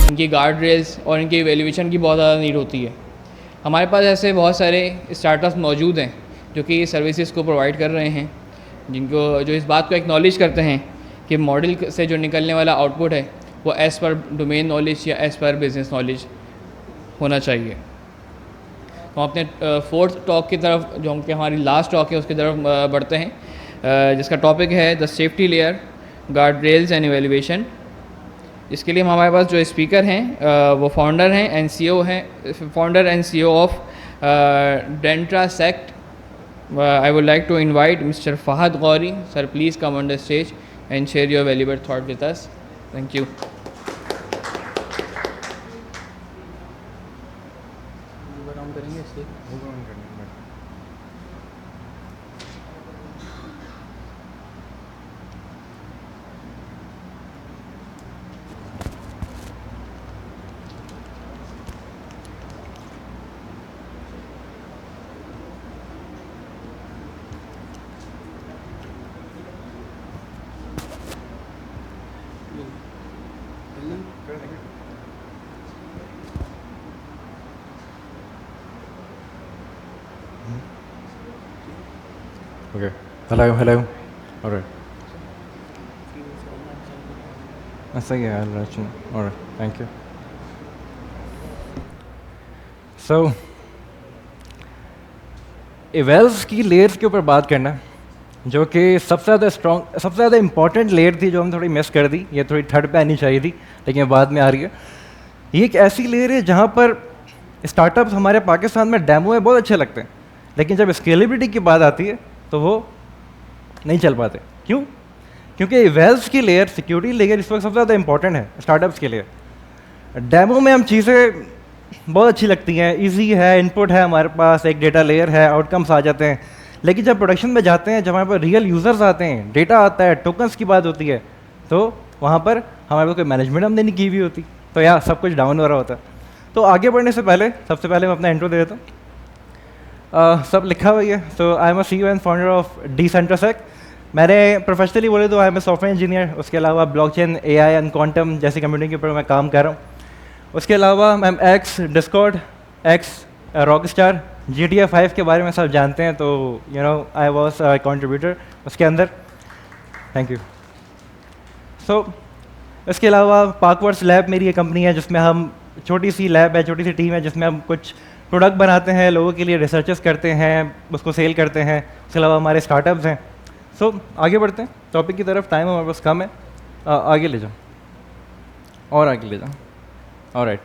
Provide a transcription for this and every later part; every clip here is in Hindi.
इनकी गार्ड रेल्स और इनकी वैल्यूएशन की बहुत ज़्यादा नीड होती है। हमारे पास ऐसे बहुत सारे स्टार्टअप्स मौजूद हैं जो कि सर्विसेज को प्रोवाइड कर रहे हैं, जो इस बात को एक्नॉलेज करते हैं कि मॉडल से जो निकलने वाला आउटपुट है वो एज़ पर डोमेन नॉलेज या एज़ पर बिज़नेस नॉलेज होना चाहिए। तो हम अपने फोर्थ टॉक की तरफ, जो कि हमारी लास्ट टॉक है, उसकी तरफ बढ़ते हैं, जिसका टॉपिक है the safety layer, guard rails and evaluation. इसके लिए हमारे पास जो स्पीकर हैं वो फाउंडर हैं एंड सीईओ हैं, founder and CEO of Dentrasect. I would like to invite Mr. Fahad Ghauri. Sir, please come on the stage and share your valuable thought with us. Thank you. Okay. Hello. All right. सही है, I'll let you know. All right. Thank you. So, evals की लेयर्स के ऊपर बात करना, जो कि सबसे ज़्यादा स्ट्रॉन्ग, सबसे ज़्यादा इंपॉर्टेंट लेयर थी, जो हम थोड़ी मिस कर दी। ये थोड़ी थर्ड पे आनी चाहिए थी, लेकिन बाद में आ रही है। ये एक ऐसी लेयर है जहाँ पर स्टार्टअप्स हमारे पाकिस्तान में डेमो में बहुत अच्छे लगते हैं, लेकिन जब स्केलेबिलिटी की बात आती है तो वो नहीं चल पाते। क्यों? क्योंकि वेल्स की लेयर, सिक्योरिटी लेयर इस वक्त सबसे ज़्यादा इंपॉर्टेंट है स्टार्टअप्स के लिए। डेमो में हम चीज़ें बहुत अच्छी लगती हैं, इजी है, इनपुट है, हमारे पास एक डेटा लेयर है, आउटकम्स आ जाते हैं। लेकिन जब प्रोडक्शन में जाते हैं, जब हमारे पास रियल यूज़र्स आते हैं, डेटा आता है, टोकन्स की बात होती है, तो वहाँ पर हमारे पास कोई मैनेजमेंट हमने नहीं की हुई होती, तो यार सब कुछ डाउन हो रहा होता है। तो आगे बढ़ने से पहले सबसे पहले मैं अपना इंट्रो दे देता हूँ। सब लिखा हुआ है। तो I am a CEO and founder of Dentrasect. मैंने प्रोफेशनली बोले तो I am a software engineer. उसके अलावा ब्लॉकचेन, एआई एंड क्वांटम जैसी कंप्यूटिंग के ऊपर मैं काम कर रहा हूँ। उसके अलावा मैं x Discord, x Rockstar, GTA 5 के बारे में सब जानते हैं, तो you know I was contributor उसके अंदर। Thank you. सो इसके अलावा पार्कवर्स लैब मेरी एक कंपनी है, जिसमें हम, छोटी सी लैब है, छोटी सी टीम है, जिसमें हम कुछ प्रोडक्ट बनाते हैं, लोगों के लिए रिसर्चेस करते हैं, उसको सेल करते हैं। उसके अलावा हमारे स्टार्टअप्स हैं। सो आगे बढ़ते हैं टॉपिक की तरफ। टाइम हमारे पास कम है, आगे ले जाओ और आगे ले जाओ। ऑलराइट।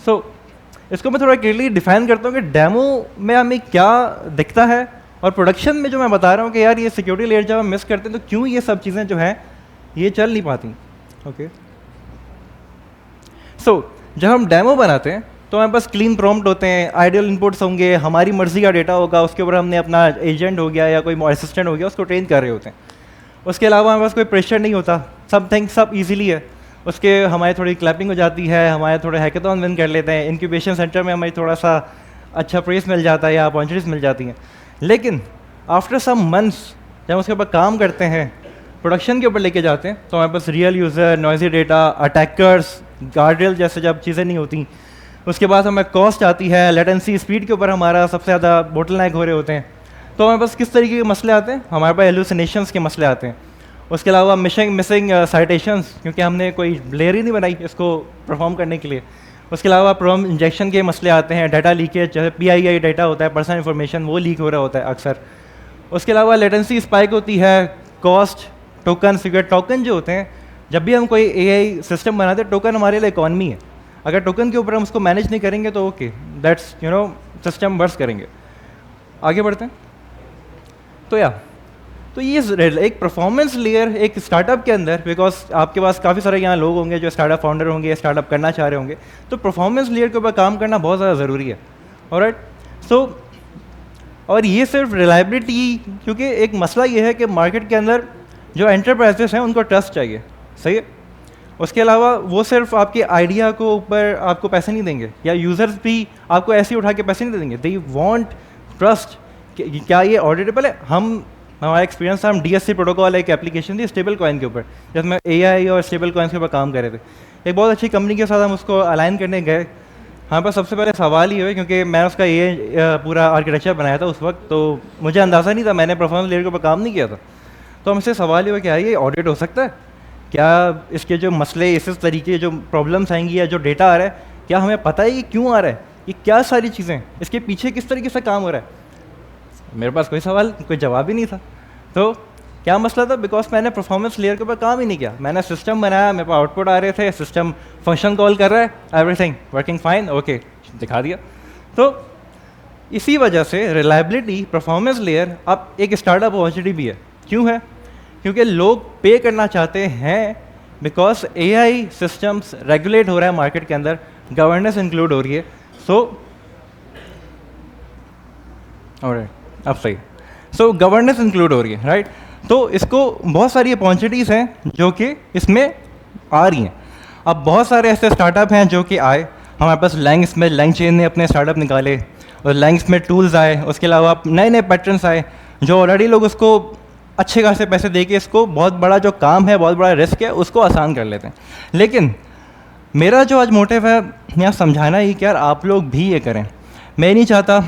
सो इसको मैं थोड़ा क्लियरली डिफाइन करता हूँ कि डेमो में हमें क्या दिखता है, और प्रोडक्शन में जो मैं बता रहा हूँ कि यार ये सिक्योरिटी लेयर जब हम मिस करते हैं तो क्यों ये सब चीज़ें जो हैं ये चल नहीं पाती। ओके। सो जब हम डेमो बनाते हैं तो हमारे पास क्लीन प्रॉम्प्ट होते हैं, आइडियल इनपुट्स होंगे, हमारी मर्जी का डेटा होगा, उसके ऊपर हमने अपना एजेंट हो गया या कोई असिस्टेंट हो गया उसको ट्रेन कर रहे होते हैं। उसके अलावा हमारे पास कोई प्रेशर नहीं होता, सब इजीली है। उसके हमारी थोड़ी क्लैपिंग हो जाती है, हमारे थोड़े हैकेथॉन विन कर लेते हैं, इंक्यूबेशन सेंटर में हमारी थोड़ा सा अच्छा प्रेस मिल जाता है या अपॉर्चुनिटीज मिल जाती हैं। लेकिन आफ्टर सम मंथ्स जब उसके ऊपर काम करते हैं, प्रोडक्शन के ऊपर लेके जाते हैं, तो हमारे पास real user, noisy data, attackers, guardrail जैसे जब चीज़ें नहीं होती, उसके बाद हमें कॉस्ट आती है, लेटेंसी, स्पीड के ऊपर हमारा सबसे ज़्यादा बोटलनेक हो रहे होते हैं। तो हमारे पास किस तरीके के मसले आते हैं? हमारे पास हेलुसिनेशंस के मसले आते हैं। उसके अलावा मिसिंग साइटेशंस, क्योंकि हमने कोई लेयर ही नहीं बनाई इसको परफॉर्म करने के लिए। उसके अलावा प्रोम इंजेक्शन के मसले आते हैं, डाटा लीकेज, जैसे PII डाटा होता है, पर्सनल इन्फॉर्मेशन, वो लीक हो रहा होता है अक्सर। उसके अलावा लेटेंसी स्पाइक होती है, कॉस्ट, टोकन, सिक्योर टोकन जो होते हैं, जब भी हम कोई AI सिस्टम बनाते हैं, टोकन हमारे लिए इकॉनमी है। अगर टोकन के ऊपर हम उसको मैनेज नहीं करेंगे तो ओके, दैट्स सिस्टम वर्स करेंगे। आगे बढ़ते हैं। तो तो ये एक परफॉर्मेंस लेयर एक स्टार्टअप के अंदर, बिकॉज आपके पास काफ़ी सारे यहाँ लोग होंगे जो स्टार्टअप फाउंडर होंगे, स्टार्टअप करना चाह रहे होंगे, तो परफॉर्मेंस लेयर के ऊपर काम करना बहुत ज़्यादा ज़रूरी है। ऑलराइट, सो और ये सिर्फ रिलायबिलिटी, क्योंकि एक मसला ये है कि मार्केट के अंदर जो एंटरप्राइजेस हैं उनको ट्रस्ट चाहिए, सही है। उसके अलावा वो सिर्फ आपके आइडिया को ऊपर आपको पैसे नहीं देंगे, या यूज़र्स भी आपको ऐसे ही उठा के पैसे नहीं देंगे, दे वांट ट्रस्ट। क्या ये ऑडिटेबल है? हमारा एक्सपीरियंस था, हम DSC प्रोटोकॉल एक एप्लीकेशन थी स्टेबल कॉइन के ऊपर, जिसमें AI और स्टेबल कॉइन्स के ऊपर काम कर रहे थे। एक बहुत अच्छी कंपनी के साथ हम उसको अलाइन करने गए। हमारे पास सबसे पहले सवाल ये हुआ, क्योंकि मैं उसका ये पूरा आर्किटेक्चर बनाया था उस वक्त, तो मुझे अंदाज़ा नहीं था, मैंने परफॉर्मेंस लेयर के ऊपर काम नहीं किया था। तो हमसे सवाल ये हुआ, क्या ये ऑडिट हो सकता है? क्या इसके जो मसले इस तरीके जो प्रॉब्लम्स आएंगी या जो डेटा आ रहा है, क्या हमें पता है ये क्यों आ रहा है, ये क्या सारी चीज़ें, इसके पीछे किस तरीके से काम हो रहा है? मेरे पास कोई सवाल, कोई जवाब ही नहीं था। तो क्या मसला था? बिकॉज मैंने परफॉर्मेंस लेयर के ऊपर काम ही नहीं किया। मैंने सिस्टम बनाया, मेरे पास आउटपुट आ रहे थे, सिस्टम फंक्शन कॉल कर रहा है, एवरीथिंग वर्किंग फाइन, ओके, दिखा दिया। तो इसी वजह से रिलायबिलिटी परफॉर्मेंस लेयर अब एक स्टार्टअप अपॉर्चुनिटी भी है। क्यों है? क्योंकि लोग पे करना चाहते हैं, बिकॉज AI सिस्टम्स रेगुलेट हो रहा है मार्केट के अंदर, गवर्नेंस इंक्लूड हो रही है। सो अब सही, सो गवर्नेंस इंक्लूड हो रही है, राइट। तो इसको बहुत सारी अपॉर्चुनिटीज़ हैं जो कि इसमें आ रही हैं। अब बहुत सारे ऐसे स्टार्टअप हैं जो कि आए, हमारे पास लैंग्स में लैंग चेन ने अपने स्टार्टअप निकाले, और लैंग्स में टूल्स आए, उसके अलावा नए नए पैटर्न्स आए जो ऑलरेडी लोग उसको अच्छे खासे पैसे दे के इसको बहुत बड़ा जो काम है, बहुत बड़ा रिस्क है, उसको आसान कर लेते हैं। लेकिन मेरा जो आज मोटिव है यहाँ समझाना ही कि यार आप लोग भी ये करें। मैं नहीं चाहता,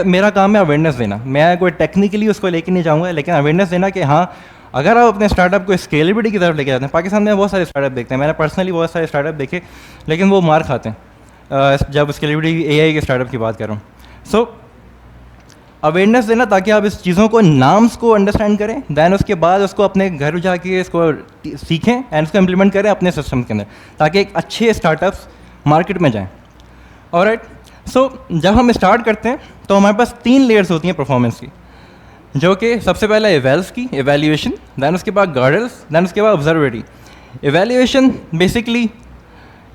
मेरा काम है अवेयरनेस देना, मैं कोई टेक्निकली उसको लेके नहीं जाऊँगा, लेकिन अवेयरनेस देना कि हाँ, अगर आप अपने स्टार्टअप को स्केलेबिलिटी की तरफ लेके जाते हैं। पाकिस्तान में बहुत सारे स्टार्टअप देखते हैं, मैंने पर्सनली बहुत सारे स्टार्टअप देखे, लेकिन वो मार खाते हैं जब स्केलेबिलिटी AI के स्टार्टअप की बात कर रहा हूँ। सो अवेयरनेस देना ताकि आप इस चीज़ों को, नाम्स को अंडरस्टैंड करें, दैन उसके बाद उसको अपने घर जाके इसको सीखें एंड उसको इम्प्लीमेंट करें अपने सिस्टम के अंदर, ताकि एक अच्छे स्टार्टअप्स मार्केट में जाएँ। ऑलराइट, सो जब हम स्टार्ट करते हैं तो हमारे पास 3 लेयर्स होती हैं परफॉर्मेंस की, जो कि सबसे पहले एवेल्स की एवेल्यूएशन, दैन उसके बाद गार्डल्स, दैन उसके बाद ऑब्जर्वेटरी। एवेल्यूएशन बेसिकली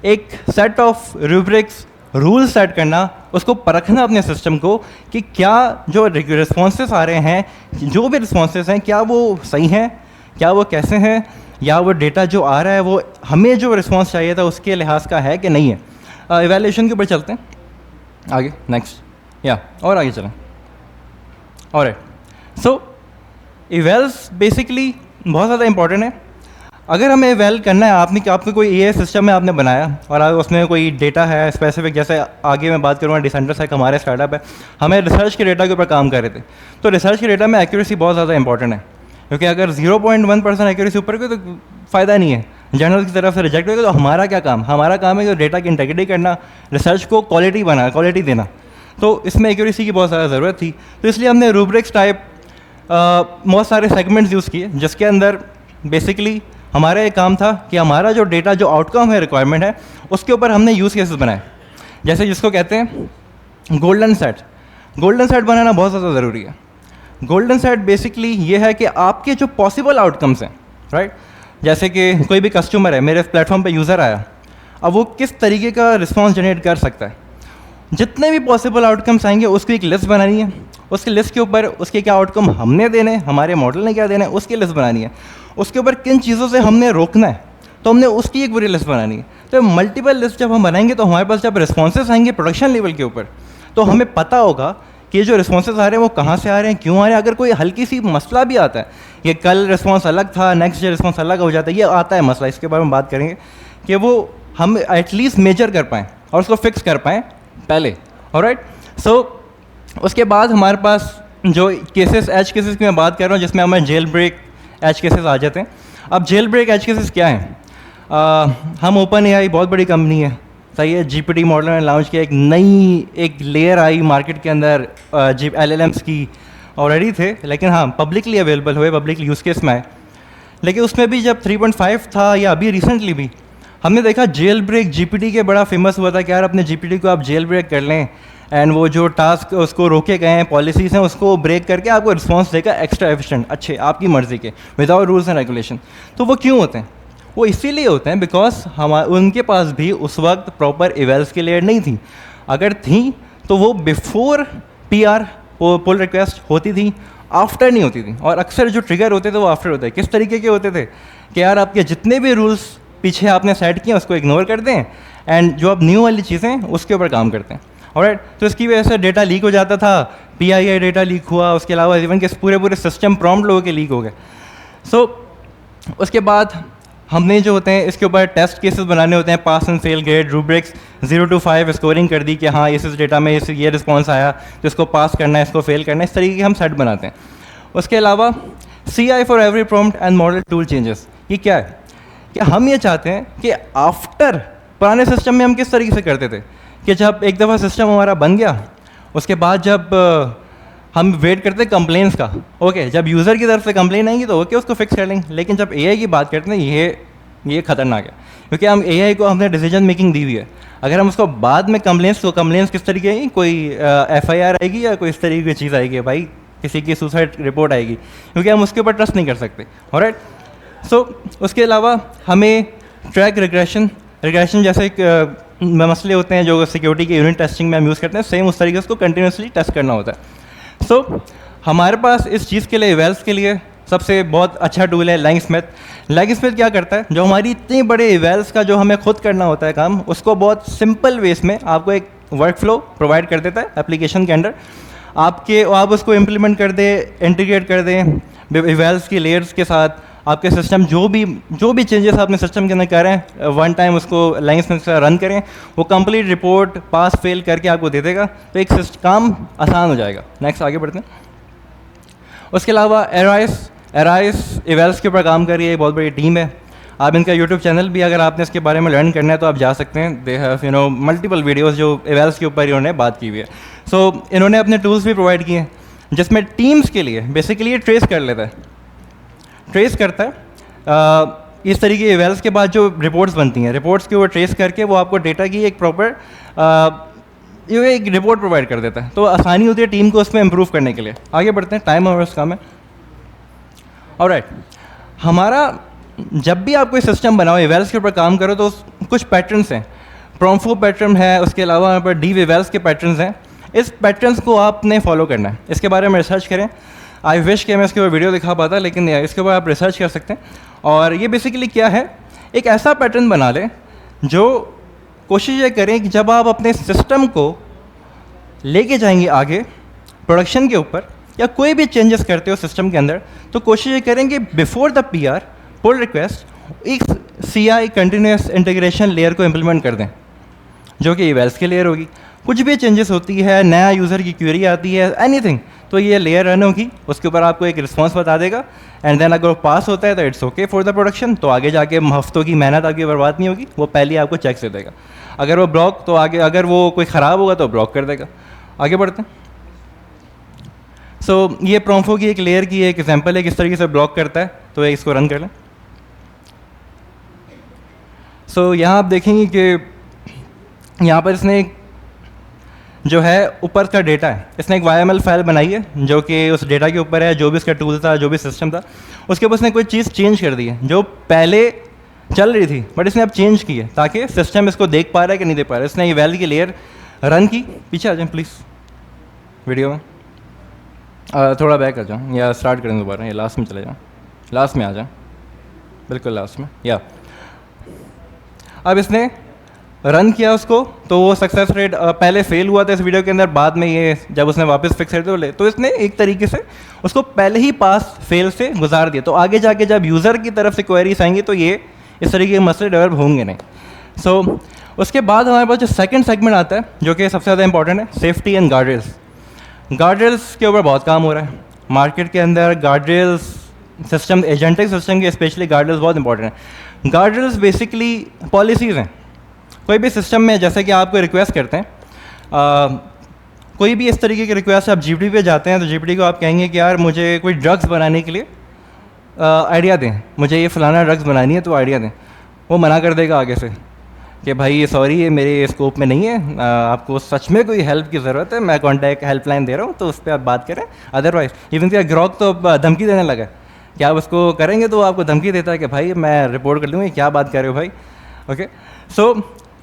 एक set of rubrics, rule set करना, उसको परखना अपने सिस्टम को कि क्या जो रिस्पॉन्सेस आ रहे हैं, जो भी रिस्पॉन्सेस हैं, क्या वो सही हैं, क्या वो कैसे हैं, या वो डेटा जो आ रहा है वो हमें जो रिस्पॉन्स चाहिए था उसके लिहाज का है कि नहीं है। एवेल्यूएशन के ऊपर चलते हैं आगे, नेक्स्ट या और आगे चलें। ऑलराइट, सो इवेल्स बेसिकली बहुत ज़्यादा इंपॉर्टेंट है। अगर हमें इवेल करना है, आपने कोई AI सिस्टम में आपने बनाया और उसमें कोई डेटा है स्पेसिफिक, जैसे आगे मैं बात करूँगा डिसेंट्रलाइज्ड हमारे स्टार्टअप है, हमें रिसर्च के डेटा के ऊपर काम कर रहे थे, तो रिसर्च के डेटा में एक्यूरेसी बहुत ज़्यादा इंपॉर्टेंट है, क्योंकि अगर 0.1% एक्यूरेसी ऊपर गई तो फ़ायदा नहीं है, जर्नल की तरफ से रिजेक्ट होगा। तो हमारा क्या काम? हमारा काम है कि डेटा की इंटेग्रिटी करना, रिसर्च को क्वालिटी देना। तो इसमें एक्यूरेसी की बहुत ज़्यादा ज़रूरत थी, तो इसलिए हमने रूब्रिक्स टाइप बहुत सारे सेगमेंट्स यूज़ किए, जिसके अंदर बेसिकली हमारा एक काम था कि हमारा जो डेटा, जो आउटकम है, रिक्वायरमेंट है, उसके ऊपर हमने यूज़ केसेस बनाए, जैसे जिसको कहते हैं गोल्डन सेट। गोल्डन सेट बनाना बहुत ज़्यादा ज़रूरी है। गोल्डन सेट बेसिकली ये है कि आपके जो पॉसिबल आउटकम्स हैं, राइट, जैसे कि कोई भी कस्टमर है, मेरे प्लेटफॉर्म पे यूज़र आया, अब वो किस तरीके का रिस्पॉन्स जनरेट कर सकता है, जितने भी पॉसिबल आउटकम्स आएंगे उसकी एक लिस्ट बनानी है, उसकी लिस्ट के ऊपर उसके क्या आउटकम हमने देने, हमारे मॉडल ने क्या देना है, उसकी लिस्ट बनानी है, उसके ऊपर किन चीज़ों से हमने रोकना है, तो हमने उसकी एक पूरी लिस्ट बनानी है। तो मल्टीपल लिस्ट जब हम बनाएंगे तो हमारे पास जब रिस्पॉन्सेस आएंगे प्रोडक्शन लेवल के ऊपर, तो हमें पता होगा कि ये जो रिस्पॉन्सेस आ रहे हैं वो कहाँ से आ रहे हैं, क्यों आ रहे हैं। अगर कोई हल्की सी मसला भी आता है, ये कल रिस्पॉन्स अलग था, नेक्स्ट डे रिस्पॉन्स अलग हो जाता है, ये आता है मसला, इसके बारे में बात करेंगे कि वो हम एटलीस्ट मेजर कर पाएँ और उसको फिक्स कर पाएँ पहले। ऑलराइट, सो उसके बाद हमारे पास जो केसेस, एज केसेस की मैं बात कर रहा हूँ, जिसमें हमें जेल ब्रेक एज केसेस आ जाते हैं। अब जेल ब्रेक एज केसेस क्या हैं? हम ओपन AI बहुत बड़ी कंपनी है, सही है, GPT मॉडल में लॉन्च किया, एक नई एक लेयर आई मार्केट के अंदर, LLMs की ऑलरेडी थे, लेकिन हाँ पब्लिकली अवेलेबल हुए, पब्लिकली यूज़ केस में आए। लेकिन उसमें भी जब 3.5 था, या अभी रिसेंटली भी हमने देखा जेल ब्रेक GPT के बड़ा फेमस हुआ था कि यार अपने GPT को आप जेल ब्रेक कर लें, एंड वो जो टास्क उसको रोके गए हैं, पॉलिसीज़ हैं, उसको ब्रेक करके आपको रिस्पॉन्स देगा एक्स्ट्रा एफिशिएंट, अच्छे आपकी मर्ज़ी के, विदाउट रूल्स एंड रेगुलेशन। तो वो क्यों होते हैं? वो इसीलिए होते हैं बिकॉज उनके पास भी उस वक्त प्रॉपर इवेल्स की लेयर नहीं थी। अगर थी तो वो बिफोर PR पुल रिक्वेस्ट होती थी, आफ्टर नहीं होती थी। और अक्सर जो ट्रिगर होते थे वो आफ्टर होते हैं। किस तरीके के होते थे कि यार आपके जितने भी रूल्स पीछे आपने सेट किए उसको इग्नोर कर दें एंड जो अब न्यू वाली चीज़ें उसके ऊपर काम करते हैं। ऑलराइट, तो इसकी वजह से डेटा लीक हो जाता था, PII डेटा लीक हुआ, उसके अलावा इवन के पूरे सिस्टम प्रॉम्प्ट लोगों के लीक हो गए। सो उसके बाद हमने जो होते हैं इसके ऊपर टेस्ट केसेस बनाने होते हैं, pass and fail grade, rubrics 0 to 5 scoring कर दी कि हाँ इस डेटा में ये रिस्पॉन्स आया तो इसको पास करना है, इसको फेल करना है, इस तरीके के हम सेट बनाते हैं। उसके अलावा CI for every prompt and model tool changes, ये क्या है कि हम ये चाहते हैं कि आफ्टर, पुराने सिस्टम में हम किस तरीके से करते थे कि जब एक दफ़ा सिस्टम हमारा बन गया उसके बाद जब हम वेट करते हैं कंप्लेंट्स का, ओके जब यूज़र की तरफ से कंप्लेन आएंगी तो ओके उसको फिक्स कर लेंगे। लेकिन जब AI की बात करते हैं ये खतरनाक है क्योंकि हम AI को हमने डिसीजन मेकिंग दी हुई है। अगर हम उसको बाद में कंप्लेंट्स किस तरीके आएगी, कोई FIR आएगी या कोई इस तरीके की चीज़ आएगी, भाई किसी की सुसाइड रिपोर्ट आएगी, क्योंकि हम उसके ऊपर ट्रस्ट नहीं कर सकते। ऑलराइट, सो उसके अलावा हमें ट्रैक रिग्रेशन जैसे एक मसले होते हैं जो सिक्योरिटी के यूनिट टेस्टिंग में हम यूज़ करते हैं, सेम उस तरीके से उसको कंटिन्यूसली टेस्ट करना होता है। सो हमारे पास इस चीज़ के लिए इवेल्स के लिए सबसे बहुत अच्छा टूल है लैंगस्मिथ। लैंगस्मिथ क्या करता है, जो हमारी इतने बड़े इवेल्स का जो हमें खुद करना होता है काम, उसको बहुत सिंपल वेस में आपको एक वर्क फ्लो प्रोवाइड कर देता है एप्लीकेशन के अंडर। आप उसको इम्प्लीमेंट कर दें, इंटीग्रेट कर दें इवेल्स की लेयर्स के साथ। आपके सिस्टम जो भी चेंजेस आपने सिस्टम के अंदर करें, वन टाइम उसको लैंगस्मिथ से रन करें, वो कंप्लीट रिपोर्ट पास फेल करके आपको दे देगा, तो एक काम आसान हो जाएगा। नेक्स्ट आगे बढ़ते हैं। उसके अलावा एराइस इवेल्स के ऊपर काम कर रही है, बहुत बड़ी टीम है। आप इनका यूट्यूब चैनल भी अगर आपने इसके बारे में लर्न करना है तो आप जा सकते हैं। दे हैव मल्टीपल वीडियोस जो इवेल्स के ऊपर इन्होंने बात की हुई है। सो इन्होंने अपने टूल्स भी प्रोवाइड किए हैं जिसमें टीम्स के लिए बेसिकली ये ट्रेस करता है इस तरीके के इवेल्स के बाद जो रिपोर्ट्स बनती हैं, रिपोर्ट्स के ऊपर ट्रेस करके वो आपको डेटा की एक प्रॉपर एक रिपोर्ट प्रोवाइड कर देता है। तो आसानी होती है टीम को उसमें इम्प्रूव करने के लिए। आगे बढ़ते हैं, टाइम आवर्स काम है। ऑलराइट, हमारा जब भी आप कोई सिस्टम बनाओ, इवेल्स के ऊपर काम करो, तो कुछ पैटर्न्स हैं। प्रॉम्फो पैटर्न है, उसके अलावा यहाँ पर डीव इवेल्स के पैटर्न्स हैं। इस पैटर्न्स को आपने फॉलो करना है, इसके बारे में रिसर्च करें। आई विश कि मैं इसके ऊपर वीडियो दिखा पाता, लेकिन इसके ऊपर आप रिसर्च कर सकते हैं। और ये बेसिकली क्या है, एक ऐसा पैटर्न बना लें जो कोशिश ये करें कि जब आप अपने सिस्टम को लेके जाएंगे आगे प्रोडक्शन के ऊपर या कोई भी चेंजेस करते हो सिस्टम के अंदर, तो कोशिश ये करें कि before the PR pull request एक CI कंटिन्यूस इंटीग्रेशन लेयर को इम्प्लीमेंट कर दें, जो कि इवेल्स की लेयर होगी। कुछ भी चेंजेस होती है, नया यूज़र की क्वेरी आती है, एनीथिंग, तो ये लेयर रन होगी, उसके ऊपर आपको एक रिस्पॉन्स बता देगा। एंड देन अगर वो पास होता है तो it's okay for the production, तो आगे जाके हफ्तों की मेहनत आपकी बर्बाद नहीं होगी, वो पहले आपको चेक दे देगा। अगर वो ब्लॉक, तो आगे अगर वो कोई ख़राब होगा तो ब्लॉक कर देगा। आगे बढ़ते हैं। सो ये प्रॉम्फो की एक लेयर की एक एग्जांपल है किस तरीके से ब्लॉक करता है, तो इसको रन कर लें। सो यहाँ आप देखेंगे कि यहाँ पर इसने जो है ऊपर का डेटा है, इसने एक YML फाइल बनाई है जो कि उस डेटा के ऊपर है, जो भी इसका टूल था, जो भी सिस्टम था, उसके ऊपर इसने कोई चीज़ चेंज कर दी है जो पहले चल रही थी, बट इसने अब चेंज की है ताकि सिस्टम इसको देख पा रहा है कि नहीं देख पा रहा है। इसने इवेल की लेयर रन की। पीछे आ जाए प्लीज़ वीडियो में, थोड़ा बैक आ जाओ या स्टार्ट करें दोबारा, या लास्ट में चले जाओ, लास्ट में आ जाए, बिल्कुल लास्ट में। या अब इसने रन किया उसको, तो वो सक्सेस रेट पहले फेल हुआ था इस वीडियो के अंदर, बाद में ये जब उसने वापस फिक्स कर तो इसने एक तरीके से उसको पहले ही पास फेल से गुजार दिया। तो आगे जाके जब यूज़र की तरफ से क्वेरीज आएंगी तो ये इस तरीके के मसले डेवलप होंगे नहीं। सो उसके बाद हमारे पास जो सेकंड सेगमेंट आता है जो कि सबसे ज़्यादा इंपॉर्टेंट है, सेफ्टी एंड गार्डरेल्स। गार्डरेल्स के ऊपर बहुत काम हो रहा है मार्केट के अंदर। गार्डरेल्स सिस्टम, एजेंटिक सिस्टम के स्पेशली गार्डरेल्स बहुत इंपॉर्टेंट है। गार्डरेल्स बेसिकली पॉलिसीज़ हैं। कोई भी सिस्टम में जैसे कि आपको रिक्वेस्ट करते हैं, कोई भी इस तरीके की रिक्वेस्ट आप GPT पे जाते हैं, तो GPT को आप कहेंगे कि यार मुझे कोई ड्रग्स बनाने के लिए आइडिया दें, मुझे ये फ़लाना ड्रग्स बनानी है तो आइडिया दें, वो मना कर देगा आगे से। कि भाई सॉरी ये मेरे स्कोप में नहीं है, आपको सच में कोई हेल्प की ज़रूरत है, मैं कॉन्टैक्ट हेल्पलाइन दे रहा हूँ, तो उस पर आप बात करें। अदरवाइज इवन कि ग्रॉक तो अब धमकी देने लगा है कि आप उसको करेंगे तो आपको धमकी देता है कि भाई मैं रिपोर्ट कर लूँगा, क्या बात कर रहे हो भाई। ओके, सो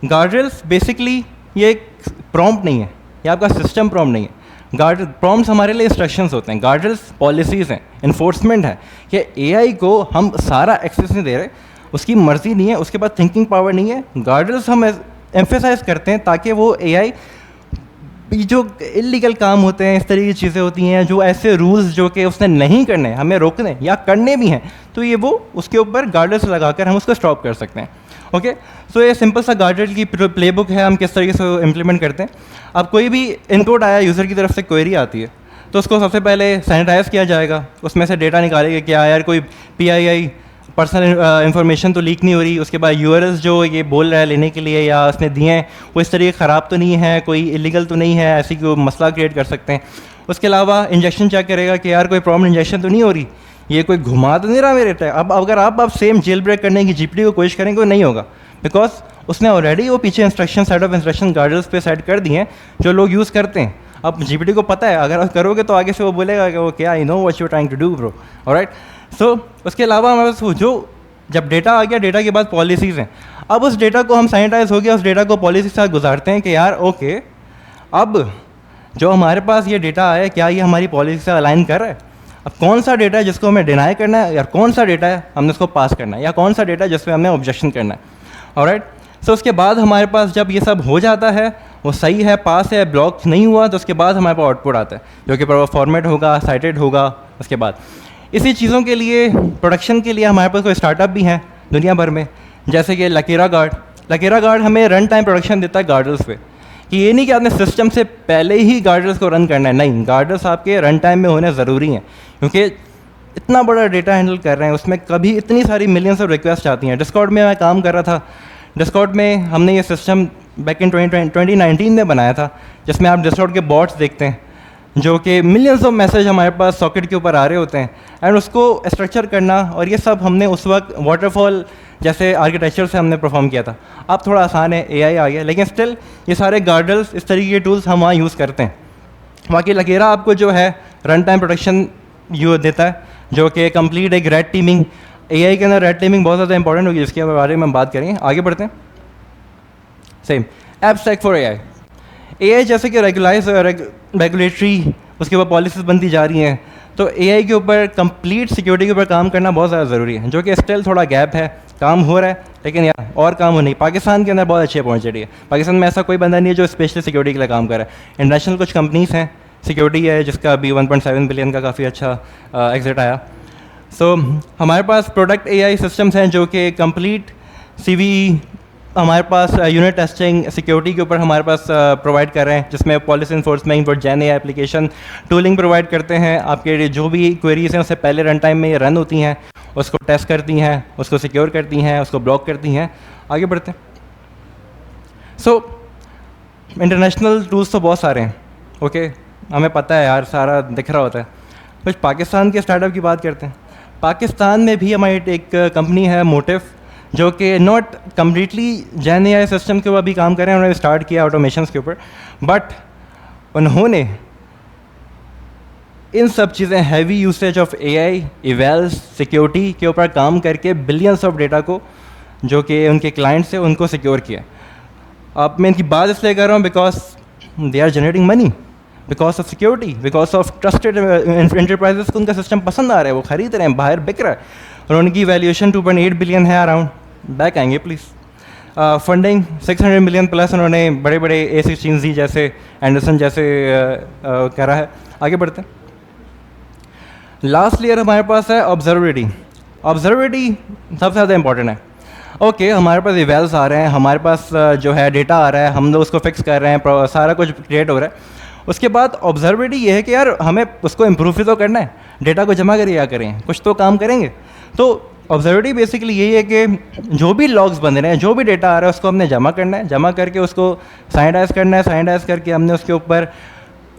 गार्ड्रेल्स बेसिकली ये एक प्रॉम्प्ट नहीं है, ये आपका सिस्टम प्रॉम्प्ट नहीं है। गार्ड प्रॉम्प्ट्स हमारे लिए इंस्ट्रक्शंस होते हैं, गार्ड्रेल्स पॉलिसीज़ हैं, इन्फोर्समेंट है कि एआई को हम सारा एक्सेस नहीं दे रहे, उसकी मर्ज़ी नहीं है, उसके बाद थिंकिंग पावर नहीं है। गार्ड्रेल्स हम एम्फेसाइज करते हैं ताकि वो एआई जो इलीगल काम होते हैं, इस तरह की चीज़ें होती हैं, जो ऐसे रूल्स जो कि उसने नहीं करने, हमें रोकने या करने भी हैं, तो ये वो उसके ऊपर गार्ड्रेल्स लगाकर हम उसको स्टॉप कर सकते हैं। ओके, सो ये सिंपल सा गार्ड्रेल की प्लेबुक है, हम किस तरीके से इम्प्लीमेंट करते हैं। अब कोई भी इनपुट आया, यूज़र की तरफ से क्वेरी आती है, तो उसको सबसे पहले सैनिटाइज किया जाएगा, उसमें से डेटा निकालेगा कि यार कोई PII पर्सनल इंफॉर्मेशन तो लीक नहीं हो रही, उसके बाद URLs जो ये बोल रहा है लेने के लिए या उसने दिए हैं वो इस तरीके ख़राब तो नहीं है, कोई इलीगल तो नहीं है, ऐसी कोई मसला क्रिएट कर सकते हैं। उसके अलावा इंजेक्शन चेक करेगा कि यार कोई प्रॉब्लम इंजेक्शन तो नहीं हो रही, ये कोई घुमा तो नहीं रहा मेरे टाइम। अब अगर आप सेम जेल ब्रेक करने की GPD को कोशिश करेंगे तो नहीं होगा, बिकॉज उसने ऑलरेडी वो पीछे इंस्ट्रक्शन सेट ऑफ इंस्ट्रक्शन गार्ड्रेल्स पे सेट कर दिए हैं जो लोग यूज़ करते हैं। अब GPD को पता है, अगर आप करोगे तो आगे से वो बोलेगा कि वो क्या, I know what you trying to do bro, alright. So उसके अलावा हमारे पास जो जब डेटा आ गया, डेटा के बाद पॉलिसीज़ हैं। अब उस डेटा को हम सैनिटाइज हो गया, उस डेटा को पॉलिसी के साथ गुजारते हैं कि यार ओके, अब जो हमारे पास ये डेटा आया, क्या ये हमारी पॉलिसी से अलाइन कर रहा है। अब कौन सा डेटा है जिसको हमें डिनाई करना है, या कौन सा डेटा है हमने उसको पास करना है, या कौन सा डेटा है जिस पर हमने ऑब्जेक्शन करना है, ऑलराइट। सो उसके बाद हमारे पास जब ये सब हो जाता है, वो सही है, पास है, ब्लॉक नहीं हुआ, तो उसके बाद हमारे पास आउटपुट आता है जो कि प्रॉपर फॉर्मेट होगा, साइटेड होगा। उसके बाद इसी चीज़ों के लिए, प्रोडक्शन के लिए हमारे पास कोई स्टार्टअप भी हैं दुनिया भर में, जैसे कि लकीरा गार्ड। लकीरा गार्ड हमें रन टाइम प्रोडक्शन देता है गार्ड्रेल्स पे, कि ये नहीं कि आपने सिस्टम से पहले ही गार्ड्रेल्स को रन करना है, नहीं, गार्ड्रेल्स आपके रन टाइम में होने ज़रूरी हैं, क्योंकि इतना बड़ा डेटा हैंडल कर रहे हैं, उसमें कभी इतनी सारी मिलियंस ऑफ रिक्वेस्ट आती हैं। डिस्कॉर्ड में मैं काम कर रहा था, डिस्कॉर्ड में हमने ये सिस्टम बैक इन 2019 में बनाया था, जिसमें आप डिस्कॉर्ड के बॉट्स देखते हैं जो कि मिलियंस ऑफ मैसेज हमारे पास सॉकेट के ऊपर आ रहे होते हैं, एंड उसको स्ट्रक्चर करना, और ये सब हमने उस वक्त वाटरफॉल जैसे आर्किटेक्चर से हमने परफॉर्म किया था। अब थोड़ा आसान है, AI आ गया, लेकिन स्टिल ये सारे गार्ड्रेल्स, इस तरीके के टूल्स हम वहाँ यूज़ करते हैं। बाकी लकीरा आपको जो है रन टाइम प्रोडक्शन यू देता है, जो कि कंप्लीट एक रेड टीमिंग, AI के अंदर रेड टीमिंग बहुत ज़्यादा इंपॉर्टेंट होगी, जिसके बारे में हम बात करेंगे। आगे बढ़ते हैं। सेम एब्स्ट्रैक्ट फॉर AI जैसे कि रेगुलेटरी, उसके बाद पॉलिसीज बनती जा रही हैं, तो AI के ऊपर कंप्लीट सिक्योरिटी के ऊपर काम करना बहुत ज़्यादा ज़रूरी है, जो कि स्टिल थोड़ा गैप है, काम हो रहा है, लेकिन यार और काम हो नहीं। पाकिस्तान के अंदर बहुत अच्छी अपॉर्चुनिटी है, पाकिस्तान में ऐसा कोई बंदा नहीं है जो स्पेशली सिक्योरिटी के लिए काम कर रहा है। इंटरनेशनल कुछ कंपनीज हैं, सिक्योरिटी है जिसका अभी 1.7 बिलियन का काफ़ी अच्छा एग्जिट आया। सो हमारे पास प्रोडक्ट AI सिस्टम्स हैं जो कि कंप्लीट CVE, हमारे पास यूनिट टेस्टिंग, सिक्योरिटी के ऊपर हमारे पास प्रोवाइड कर रहे हैं, जिसमें पॉलिसी इन्फोर्समेंट और GenAI एप्लीकेशन टूलिंग प्रोवाइड करते हैं। आपके जो भी क्वेरीज हैं उससे पहले रन टाइम में ये रन होती हैं, उसको टेस्ट करती हैं, उसको सिक्योर करती हैं, उसको ब्लॉक करती हैं। आगे बढ़ते हैं। सो इंटरनेशनल टूल्स तो बहुत सारे हैं, ओके, हमें पता है यार, सारा दिख रहा होता है। कुछ पाकिस्तान के स्टार्टअप की बात करते हैं। पाकिस्तान में भी हमारी एक कंपनी है मोटिव, जो कि नॉट कम्प्लीटली GenAI सिस्टम के ऊपर भी काम कर रहे हैं, उन्होंने स्टार्ट किया ऑटोमेशंस के ऊपर, बट उन्होंने इन सब चीज़ें heavy usage of AI, इवेल्स, security के ऊपर काम करके बिलियंस ऑफ डेटा को जो कि उनके क्लाइंट्स से उनको सिक्योर किया। अब मैं इनकी बात इसलिए कर रहा हूँ because they are generating money, because of security, because of trusted enterprises को उनका सिस्टम पसंद आ रहा है, वो खरीद रहे हैं, बाहर बिक रहा है, और उनकी वैल्यूएशन 2.8 बिलियन है अराउंड। बैक आएंगे प्लीज़। फंडिंग 600 मिलियन प्लस उन्होंने बड़े बड़े A16 दी, जैसे एंडरसन जैसे करा है। आगे बढ़ते हैं। लास्ट लेयर हमारे पास है ऑब्जर्वेबिलिटी। ऑब्जर्वेबिलिटी सबसे ज़्यादा इंपॉर्टेंट है। ओके, हमारे पास इवेल्स आ रहे हैं, हमारे पास जो है डेटा आ रहा है, हम लोग उसको फिक्स कर रहे हैं, सारा कुछ क्रिएट हो रहा है। उसके बाद ऑब्जर्वेबिलिटी ये है कि यार हमें उसको इम्प्रूव भी तो करना है, डेटा को जमा करिए, क्या करें, कुछ तो काम करेंगे। तो ऑब्जर्वेबिलिटी बेसिकली यही है कि जो भी लॉग्स बन रहे हैं, जो भी डेटा आ रहा है, उसको हमने जमा करना है, जमा करके उसको सैनिटाइज करना है, सैनिटाइज करके हमने उसके ऊपर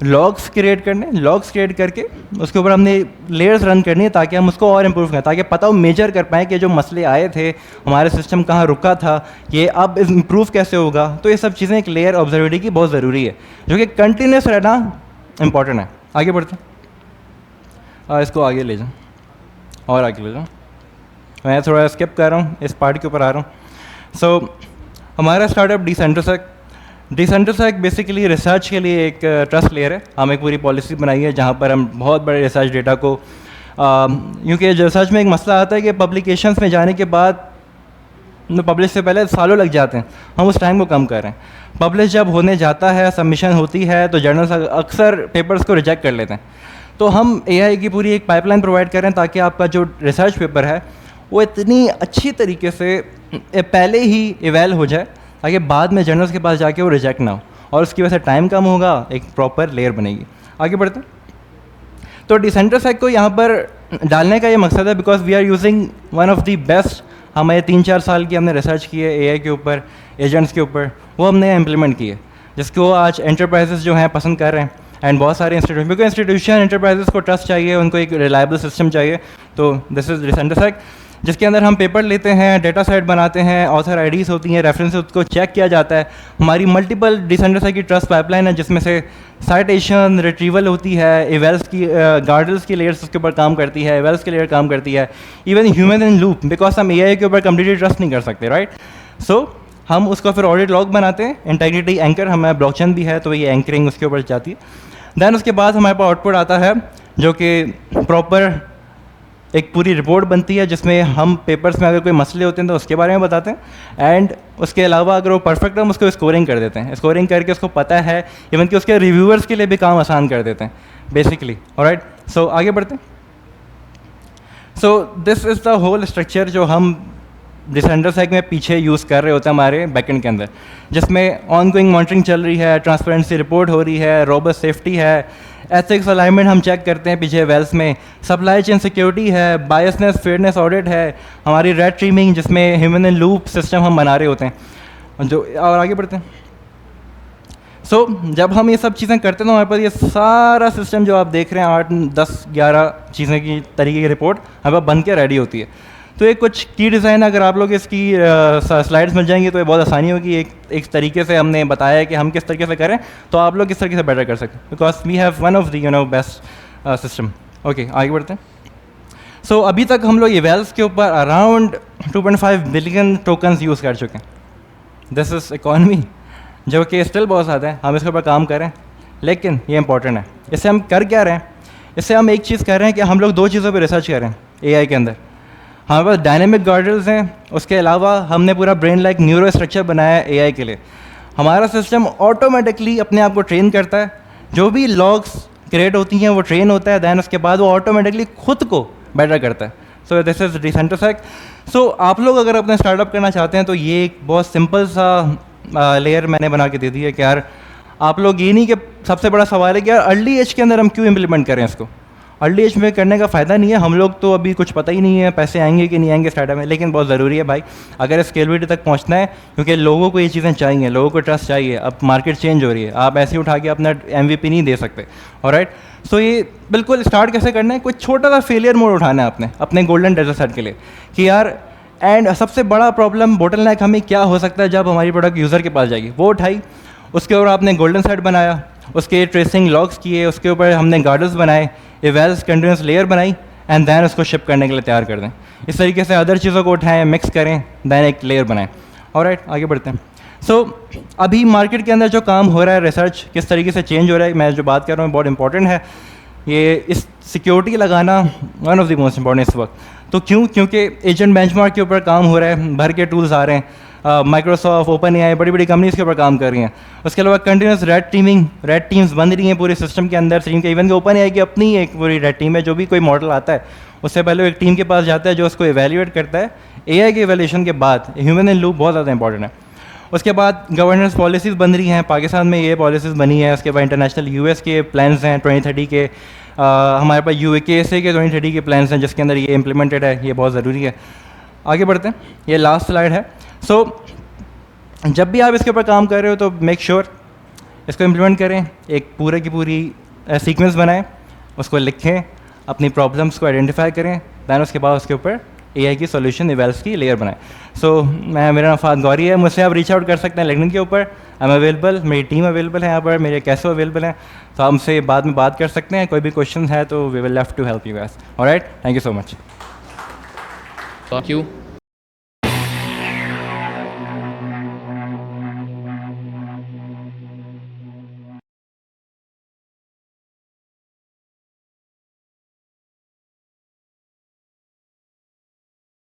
लॉग्स क्रिएट करने, लॉग्स क्रिएट करके उसके ऊपर हमने लेयर्स रन करनी है ताकि हम उसको और इम्प्रूव करें, ताकि पता हो मेजर कर पाएँ कि जो मसले आए थे, हमारे सिस्टम कहाँ रुका था, ये अब इम्प्रूव कैसे होगा। तो ये सब चीज़ें एक लेयर ऑब्जर्वेबिलिटी की बहुत ज़रूरी है, जो कि कंटिन्यूस रहना इंपॉर्टेंट है। आगे बढ़ते हैं, इसको आगे ले जाओ और आगे ले जाओ। मैं थोड़ा स्किप कर रहा हूँ, इस पार्ट के ऊपर आ रहा हूँ। सो हमारा स्टार्टअप डिसेंट्रसेक बेसिकली रिसर्च के लिए एक ट्रस्ट लेयर है। हम एक पूरी पॉलिसी बनाई है जहाँ पर हम बहुत बड़े रिसर्च डेटा को, क्योंकि रिसर्च में एक मसला आता है कि पब्लिकेशंस में जाने के बाद पब्लिश से पहले सालों लग जाते हैं, हम उस टाइम को कम कर रहे हैं। पब्लिश जब होने जाता है, सबमिशन होती है, तो जर्नल्स अक्सर पेपर्स को रिजेक्ट कर लेते हैं। तो हम एआई की पूरी एक पाइपलाइन प्रोवाइड करें ताकि आपका जो रिसर्च पेपर है वो इतनी अच्छी तरीके से पहले ही इवैल हो जाए ताकि बाद में जर्नल्स के पास जाके वो रिजेक्ट ना हो, और उसकी वजह से टाइम कम होगा, एक प्रॉपर लेयर बनेगी। आगे बढ़ते हैं। तो डिसेंट्रसेक को यहाँ पर डालने का ये मकसद है because we are using one of the best, हमें 3-4 साल की हमने रिसर्च की है एआई के ऊपर, एजेंट्स के ऊपर, वो हमने इम्प्लीमेंट की है, जिसको आज एंटरप्राइजेस जो हैं पसंद कर रहे हैं। एंड बहुत सारे इंस्टीट्यूशन, क्योंकि इंस्टीट्यूशन एंटरप्राइजेस को ट्रस्ट चाहिए, उनको एक रिलायबल सिस्टम चाहिए। तो दिस इज़ डिसेंट्रसेक, जिसके अंदर हम पेपर लेते हैं, डेटा सेट बनाते हैं, ऑथर आईडीज़ होती हैं, रेफरेंस उसको चेक किया जाता है। हमारी मल्टीपल डिसेंट्रसेक की ट्रस्ट पाइपलाइन है जिसमें से साइटेशन, रिट्रीवल होती है, इवेल्स की गार्डल्स की लेयर्स उसके ऊपर काम करती है, इवेल्स की लेयर काम करती है, even human in loop, because हम एआई के ऊपर कम्प्लीटली ट्रस्ट नहीं कर सकते, राइट। सो हम उसका फिर ऑडिट लॉग बनाते हैं, इंटेग्रिटी एंकर, हमारा ब्लॉकचेन भी है तो ये एंकरिंग उसके ऊपर जाती है। देन उसके बाद हमारे पास आउटपुट आता है जो कि प्रॉपर एक पूरी रिपोर्ट बनती है जिसमें हम पेपर्स में अगर कोई मसले होते हैं तो उसके बारे में बताते हैं, एंड उसके अलावा अगर वो परफेक्ट है हम उसको स्कोरिंग कर देते हैं। स्कोरिंग करके उसको पता है, इवन कि उसके रिव्यूअर्स के लिए भी काम आसान कर देते हैं बेसिकली। ऑलराइट, सो आगे बढ़ते हैं। So this is the whole structure जो हम डिसेंट्रसेक में पीछे यूज़ कर रहे होते हैं हमारे बैकएंड के अंदर, जिसमें ऑनगोइंग मॉनिटरिंग चल रही है, ट्रांसपेरेंसी रिपोर्ट हो रही है, रोबस्ट सेफ्टी है, एथिक्स अलाइनमेंट हम चेक करते हैं पीछे वेल्स में, सप्लाई चेन सिक्योरिटी है, बायसनेस फेयरनेस ऑडिट है, हमारी रेड टीमिंग जिसमें ह्यूमन इन लूप सिस्टम हम बना रहे होते हैं जो। और आगे बढ़ते हैं। सो जब हम ये सब चीज़ें करते हैं तो हमारे पास ये सारा सिस्टम जो आप देख रहे हैं 8, 10, 11 चीज़ें की तरीके की रिपोर्ट हमारे पास बन के रेडी होती है। तो ये कुछ की डिज़ाइन अगर आप लोग इसकी स्लाइड्स मिल जाएंगी तो ये बहुत आसानी होगी। एक तरीके से हमने बताया है कि हम किस तरीके से करें तो आप लोग किस तरीके से बेटर कर सकते हैं, because we have one of the best system. Okay, आगे बढ़ते हैं। सो अभी तक हम लोग इवेल्स के ऊपर अराउंड 2.5 बिलियन टोकन्स यूज़ कर चुके हैं। दिस इज़ इकॉनमी जो कि स्टिल बहुत ज़्यादा है, हम इसके ऊपर काम करें, लेकिन ये इंपॉर्टेंट है। इससे हम कर क्या रहे हैं, इससे हम एक चीज़ कर रहे हैं कि हम लोग 2 चीज़ों पर रिसर्च कर रहे हैं एआई के अंदर। हमारे पास डायनेमिक गार्डल्स हैं, उसके अलावा हमने पूरा ब्रेन लाइक न्यूरो स्ट्रक्चर बनाया है एआई के लिए। हमारा सिस्टम ऑटोमेटिकली अपने आप को ट्रेन करता है, जो भी लॉग्स क्रिएट होती हैं वो ट्रेन होता है, दैन उसके बाद वो ऑटोमेटिकली खुद को बेटर करता है। सो दिस इज़ डिसेंट्रसेक। सो आप लोग अगर अपना स्टार्टअप करना चाहते हैं तो ये एक बहुत सिंपल सा लेयर मैंने बना के दे दी है कि यार आप लोग ये नहीं कि सबसे बड़ा सवाल है कि यार अर्ली एज के अंदर हम क्यों इम्प्लीमेंट करें इसको। अर्ली एज में करने का फ़ायदा नहीं है, हम लोग तो अभी कुछ पता ही नहीं है पैसे आएंगे कि नहीं आएंगे स्टार्टअप में, लेकिन बहुत ज़रूरी है भाई अगर स्केलेबिलिटी तक पहुंचना है, क्योंकि लोगों को ये चीज़ें चाहिए, लोगों को ट्रस्ट चाहिए। अब मार्केट चेंज हो रही है, आप ऐसे ही उठा के अपना MVP नहीं दे सकते। ऑलराइट, सो ये बिल्कुल स्टार्ट कैसे करना है, कोई छोटा सा फेलियर मोड उठाना है अपने गोल्डन डेटा सेट के लिए कि यार, एंड सबसे बड़ा प्रॉब्लम बोटलनेक हमें क्या हो सकता है जब हमारी प्रोडक्ट यूज़र के पास जाएगी, वो उठाई, उसके ऊपर आपने गोल्डन सेट बनाया, उसके ट्रेसिंग लॉग्स किए, उसके ऊपर हमने गार्डल्स बनाए, इवेल्स कंटिन्यूस लेयर बनाई, एंड दैन उसको शिप करने के लिए तैयार कर दें। इस तरीके से अदर चीज़ों को उठाएं, मिक्स करें, दैन एक लेयर बनाएं। ऑलराइट, आगे बढ़ते हैं। सो अभी मार्केट के अंदर जो काम हो रहा है, रिसर्च किस तरीके से चेंज हो रहा है, मैं जो बात कर रहा हूँ बहुत इंपॉर्टेंट है। ये इस सिक्योरिटी लगाना one of the most important इस वक्त। तो क्योंकि एजेंट बेंचमार्क के ऊपर काम हो रहा है, भर के टूल्स आ रहे हैं, माइक्रोसॉफ्ट, ओपन एआई, बड़ी बड़ी कंपनीज के ऊपर काम कर रही हैं। उसके अलावा कंटिन्यूस रेड टीम्स बन रही हैं पूरे सिस्टम के अंदर। टीम के इवन के ओपन एआई की अपनी एक पूरी रेड टीम है, जो भी कोई मॉडल आता है उससे पहले एक टीम के पास जाता है जो उसको इवेल्युएट करता है। एआई के इवेल्यूशन के बाद ह्यूमन इन लूप बहुत ज़्यादा इंपॉर्टेंट है। उसके बाद गवर्नेंस पॉलिसीज़ बन रही हैं, पाकिस्तान में ये पॉलिसीज़ बनी है। उसके बाद इंटरनेशनल यूएस के प्लान्स हैं 2030 के, हमारे पास UKSA के 2030 के प्लान्स हैं जिसके अंदर ये इम्प्लीमेंटेड है। ये बहुत ज़रूरी है। आगे बढ़ते हैं, ये लास्ट स्लाइड है। सो जब भी आप इसके ऊपर काम कर रहे हो तो मेक श्योर इसको इम्प्लीमेंट करें, एक पूरे की पूरी सीक्वेंस बनाएं, उसको लिखें, अपनी प्रॉब्लम्स को आइडेंटिफाई करें, दैन उसके बाद उसके ऊपर AI की सॉल्यूशन इवेल्स की लेयर बनाएं। मेरा नाम फाद गौरी है, मुझसे आप रीच आउट कर सकते हैं लिंक्डइन के ऊपर, आई एम अवेलेबल, मेरी टीम अवेलेबल है यहाँ पर, मेरे कैसे अवेलेबल हैं, तो आप हमसे बाद में बात कर सकते हैं। कोई भी क्वेश्चन है तो we will love to help you guys. Alright, thank you so much. Thank you.